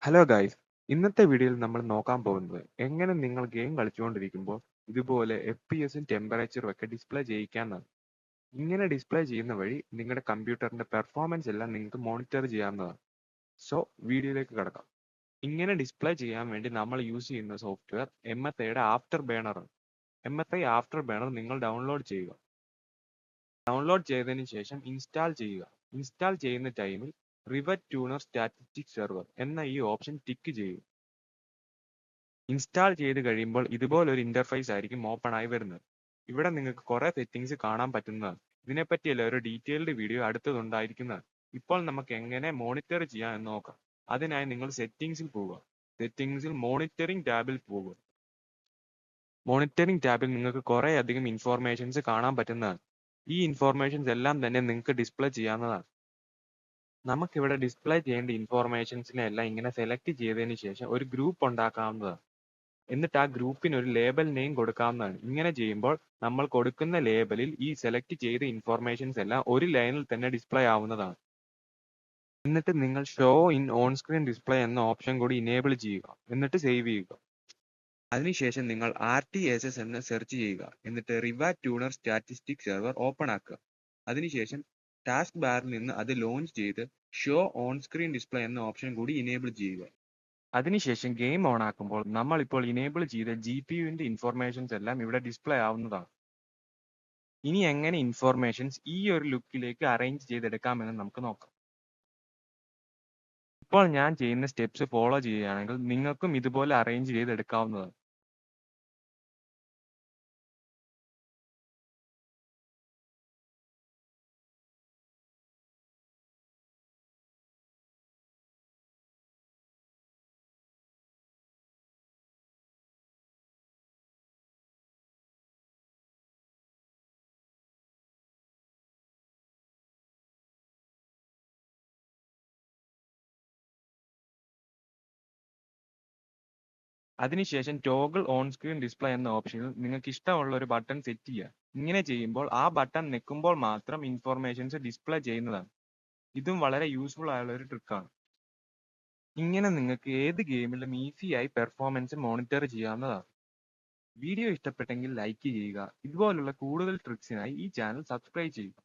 Hello guys, ഇന്നത്തെ വീഡിയോയിൽ നമ്മൾ നോക്കാൻ പോകുന്നത് എങ്ങനെ നിങ്ങൾ ഗെയിം കളിച്ചുകൊണ്ടിരിക്കുമ്പോൾ ഇതുപോലെ FPS ടെമ്പറേച്ചറും ഒക്കെ ഡിസ്പ്ലേ ചെയ്യിക്കാമെന്നാണ്. ഇങ്ങനെ ഡിസ്പ്ലേ ചെയ്യുന്ന വഴി നിങ്ങളുടെ കമ്പ്യൂട്ടറിന്റെ പെർഫോമൻസ് എല്ലാം നിങ്ങൾക്ക് മോണിറ്റർ ചെയ്യാവുന്നതാണ്. സോ വീഡിയോയിലേക്ക് കടക്കാം. ഇങ്ങനെ ഡിസ്പ്ലേ ചെയ്യാൻ വേണ്ടി നമ്മൾ യൂസ് ചെയ്യുന്ന സോഫ്റ്റ്വെയർ MSIയുടെ ആഫ്റ്റർ ബേണർ ആണ്. MSI ആഫ്റ്റർ ബേണർ നിങ്ങൾ ഡൗൺലോഡ് ചെയ്യുക. ഡൗൺലോഡ് ചെയ്തതിന് ശേഷം ഇൻസ്റ്റാൾ ചെയ്യുക. ഇൻസ്റ്റാൾ ചെയ്യുന്ന ടൈമിൽ റിവറ്റ് ട്യൂണർ സ്റ്റാറ്റിസ്റ്റിക് സെർവർ എന്ന ഈ ഓപ്ഷൻ ടിക്ക് ചെയ്യുക. ഇൻസ്റ്റാൾ ചെയ്ത് കഴിയുമ്പോൾ ഇതുപോലൊരു ഇന്റർഫേസ് ആയിരിക്കും ഓപ്പൺ ആയി വരുന്നത്. ഇവിടെ നിങ്ങൾക്ക് കുറെ സെറ്റിംഗ്സ് കാണാൻ പറ്റുന്നതാണ്. ഇതിനെപ്പറ്റിയുള്ള ഒരു ഡീറ്റെയിൽഡ് വീഡിയോ അടുത്തതുണ്ടായിരിക്കുന്നതാണ്. ഇപ്പോൾ നമുക്ക് എങ്ങനെ മോണിറ്റർ ചെയ്യാം എന്ന് നോക്കാം. അതിനായി നിങ്ങൾ സെറ്റിംഗ്സിൽ പോവുക. സെറ്റിംഗ്സിൽ മോണിറ്ററിംഗ് ടാബിൽ പോവുക. മോണിറ്ററിംഗ് ടാബിൽ നിങ്ങൾക്ക് കുറെ അധികം ഇൻഫോർമേഷൻസ് കാണാൻ പറ്റുന്നതാണ്. ഈ ഇൻഫോർമേഷൻസ് എല്ലാം തന്നെ നിങ്ങൾക്ക് ഡിസ്പ്ലേ ചെയ്യാവുന്നതാണ്. നമുക്കിവിടെ ഡിസ്പ്ലേ ചെയ്യേണ്ട ഇൻഫോർമേഷൻസിനെ എല്ലാം ഇങ്ങനെ സെലക്ട് ചെയ്തതിന് ശേഷം ഒരു ഗ്രൂപ്പ് ഉണ്ടാക്കാവുന്നതാണ്. എന്നിട്ട് ആ ഗ്രൂപ്പിന് ഒരു ലേബൽ നെയിം കൊടുക്കാവുന്നതാണ്. ഇങ്ങനെ ചെയ്യുമ്പോൾ നമ്മൾ കൊടുക്കുന്ന ലേബലിൽ ഈ സെലക്ട് ചെയ്ത ഇൻഫോർമേഷൻസ് എല്ലാം ഒരു ലൈനിൽ തന്നെ ഡിസ്പ്ലേ ആവുന്നതാണ്. എന്നിട്ട് നിങ്ങൾ show in on screen display എന്ന ഓപ്ഷൻ കൂടി ഇനേബിൾ ചെയ്യുക. എന്നിട്ട് സേവ് ചെയ്യുക. അതിനുശേഷം നിങ്ങൾ RTSS എന്ന് സെർച്ച് ചെയ്യുക. എന്നിട്ട് റിവാറ്റ് ട്യൂണർ സ്റ്റാറ്റിസ്റ്റിക് സെർവർ ഓപ്പൺ ആക്കുക. അതിനുശേഷം ടാസ്ക് ബാറിൽ നിന്ന് അത് ലോഞ്ച് ചെയ്ത് ഷോ ഓൺ സ്ക്രീൻ ഡിസ്പ്ലേ എന്ന ഓപ്ഷൻ കൂടി ഇനേബിൾ ചെയ്യുക. അതിനുശേഷം ഗെയിം ഓൺ ആക്കുമ്പോൾ നമ്മൾ ഇപ്പോൾ ഇനേബിൾ ചെയ്ത GPUവിന്റെ ഇൻഫോർമേഷൻസ് എല്ലാം ഇവിടെ ഡിസ്പ്ലേ ആവുന്നതാണ്. ഇനി എങ്ങനെ ഇൻഫോർമേഷൻസ് ഈ ഒരു ലുക്കിലേക്ക് അറേഞ്ച് ചെയ്തെടുക്കാമെന്ന് നമുക്ക് നോക്കാം. ഇപ്പോൾ ഞാൻ ചെയ്യുന്ന സ്റ്റെപ്സ് ഫോളോ ചെയ്യുകയാണെങ്കിൽ നിങ്ങൾക്കും ഇതുപോലെ അറേഞ്ച് ചെയ്തെടുക്കാവുന്നതാണ്. അതിനുശേഷം ടോഗിൾ ഓൺ സ്ക്രീൻ ഡിസ്പ്ലേ എന്ന ഓപ്ഷനിൽ നിങ്ങൾക്ക് ഇഷ്ടമുള്ള ഒരു ബട്ടൺ സെറ്റ് ചെയ്യുക. ഇങ്ങനെ ചെയ്യുമ്പോൾ ആ ബട്ടൺ ഞെക്കുമ്പോൾ മാത്രം ഇൻഫോർമേഷൻസ് ഡിസ്പ്ലേ ചെയ്യുന്നതാണ്. ഇതും വളരെ യൂസ്ഫുൾ ആയുള്ള ഒരു ട്രിക്കാണ്. ഇങ്ങനെ നിങ്ങൾക്ക് ഏത് ഗെയിമിലും ഈസിയായി പെർഫോമൻസ് മോണിറ്റർ ചെയ്യാവുന്നതാണ്. വീഡിയോ ഇഷ്ടപ്പെട്ടെങ്കിൽ ലൈക്ക് ചെയ്യുക. ഇതുപോലുള്ള കൂടുതൽ ട്രിക്സിനായി ഈ ചാനൽ സബ്സ്ക്രൈബ് ചെയ്യുക.